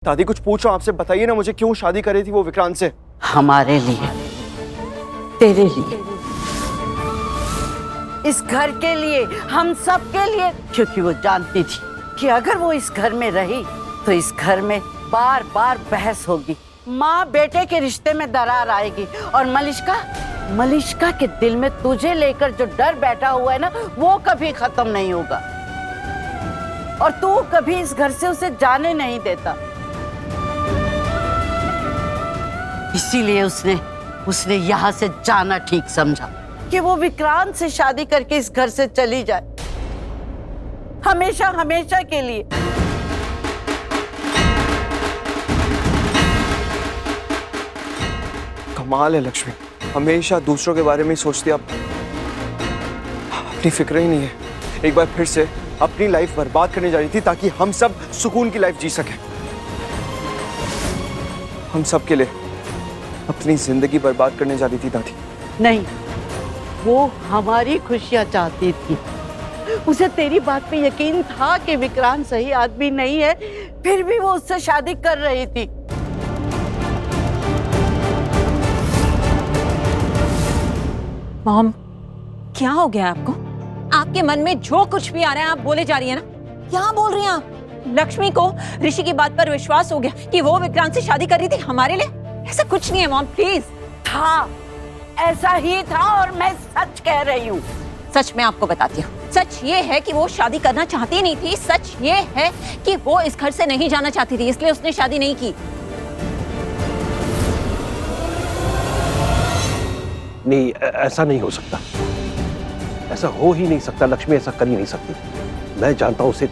दादी कुछ पूछ रहा हूं आपसे, बताइए ना मुझे, क्यों शादी करी थी वो विक्रांत से? हमारे लिए, तेरे लिए, इस घर के लिए, हम सब के लिए। क्योंकि वो जानती थी कि अगर वो इस घर में रही तो इस घर में बार बार बहस होगी, माँ बेटे के रिश्ते में दरार आएगी, और मलिष्का के दिल में तुझे लेकर जो डर बैठा हुआ है ना, वो कभी खत्म नहीं होगा। और तू कभी इस घर से उसे जाने नहीं देता। इसीलिए उसने यहाँ से जाना ठीक समझा कि वो विक्रांत से शादी करके इस घर से चली जाए, हमेशा हमेशा के लिए। कमाल है लक्ष्मी, हमेशा दूसरों के बारे में ही सोचती, आप अपनी फिक्र ही नहीं है। एक बार फिर से अपनी लाइफ बर्बाद करने जा रही थी ताकि हम सब सुकून की लाइफ जी सकें। हम सब के लिए अपनी जिंदगी बर्बाद करने जा रही थी दादी। नहीं, वो हमारी खुशियां चाहती थी। उसे तेरी बात पे यकीन था कि विक्रांत सही आदमी नहीं है, फिर भी वो उससे शादी कर रही थी। मॉम, क्या हो गया आपको? आपके मन में जो कुछ भी आ रहा है आप बोले जा रही है ना? क्या बोल रही हैं आप? लक्ष्मी को ऋषि की बात पर विश्वास हो गया कि वो विक्रांत से शादी कर रही थी हमारे लिए। ऐसा कुछ नहीं है मॉम, प्लीज। था, ऐसा ही था, और मैं सच कह रही हूँ। सच मैं आपको बताती हूँ। सच ये है कि वो शादी करना चाहती नहीं थी। सच ये है कि वो इस घर से नहीं जाना चाहती थी, इसलिए उसने शादी नहीं की। नहीं, ऐसा नहीं हो सकता, ऐसा हो ही नहीं सकता। लक्ष्मी ऐसा कर ही नहीं सकती। मैं जानता हूं उसे,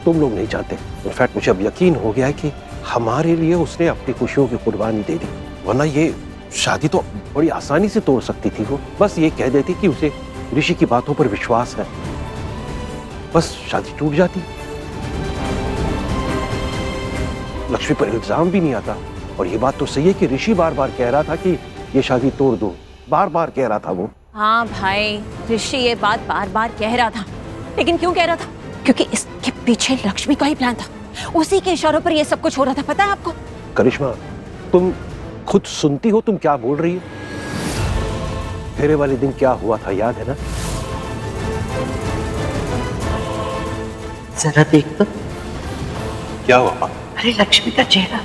तुम लोग नहीं जानते। इनफैक्ट मुझे अब यकीन हो गया है कि हमारे लिए उसने अपनी खुशियों की कुर्बानी दे दी, वरना ये शादी तो बड़ी आसानी से तोड़ सकती थी। वो बस ये कह देती कि उसे ऋषि की बातों पर विश्वास है, बस शादी टूट जाती। लक्ष्मी पर इल्जाम भी नहीं आता। और ये बात तो सही है कि ऋषि बार बार कह रहा था कि ये शादी तोड़ दो, बार बार कह रहा था वो। हाँ भाई, ऋषि ये बात बार बार कह रहा था, लेकिन क्यों कह रहा था? क्योंकि इसके पीछे लक्ष्मी का ही प्लान था। उसी के इशारों पर ये सब कुछ हो रहा था, पता है आपको? करिश्मा, तुम खुद सुनती हो तुम क्या बोल रही हो? फेरे वाले दिन क्या हुआ था याद है ना? जरा देख तो। क्या हुआ? अरे लक्ष्मी का चेहरा।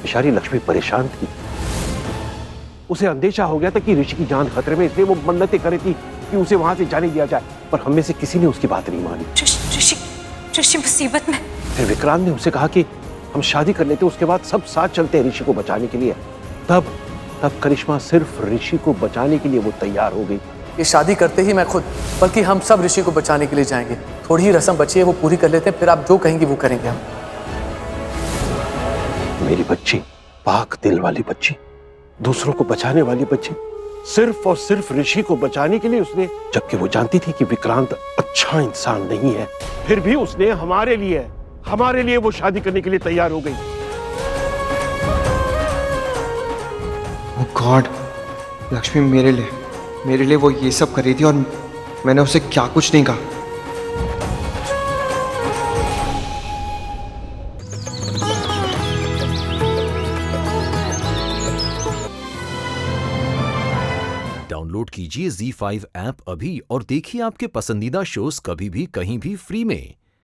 बेचारी लक्ष्मी परेशान थी। उसे अंदेशा हो गया था कि ऋषि की जान खतरे में, इसलिए वो मन्नतें कर रही थी कि उसे वहां से जाने दिया जाए, पर हम में से किसी ने उसकी बात नहीं मानी। ऋषि मुसीबत में। फिर विक्रांत ने उसे कहा कि हम शादी कर लेते, उसके बाद सब साथ चलते हैं ऋषि को बचाने के लिए। तब करिश्मा सिर्फ ऋषि को बचाने के लिए वो तैयार हो गई। ये शादी करते ही मैं खुद, बल्कि हम सब ऋषि को बचाने के लिए जाएंगे। थोड़ी ही रस्म बची है, वो पूरी कर लेते हैं, फिर आप जो कहेंगी वो करेंगे हम। मेरी बच्ची, पाक दिल वाली बच्ची, दूसरों को बचाने वाली बच्ची, सिर्फ और सिर्फ ऋषि को बचाने के लिए उसने, जबकि वो जानती थी कि विक्रांत अच्छा इंसान नहीं है, फिर भी उसने हमारे लिए वो शादी करने के लिए तैयार हो गई। ओह गॉड, लक्ष्मी मेरे लिए वो ये सब कर रही थी, और मैंने उसे क्या कुछ नहीं कहा। डाउनलोड कीजिए ZEE5 ऐप अभी और देखिए आपके पसंदीदा शोज कभी भी कहीं भी फ्री में।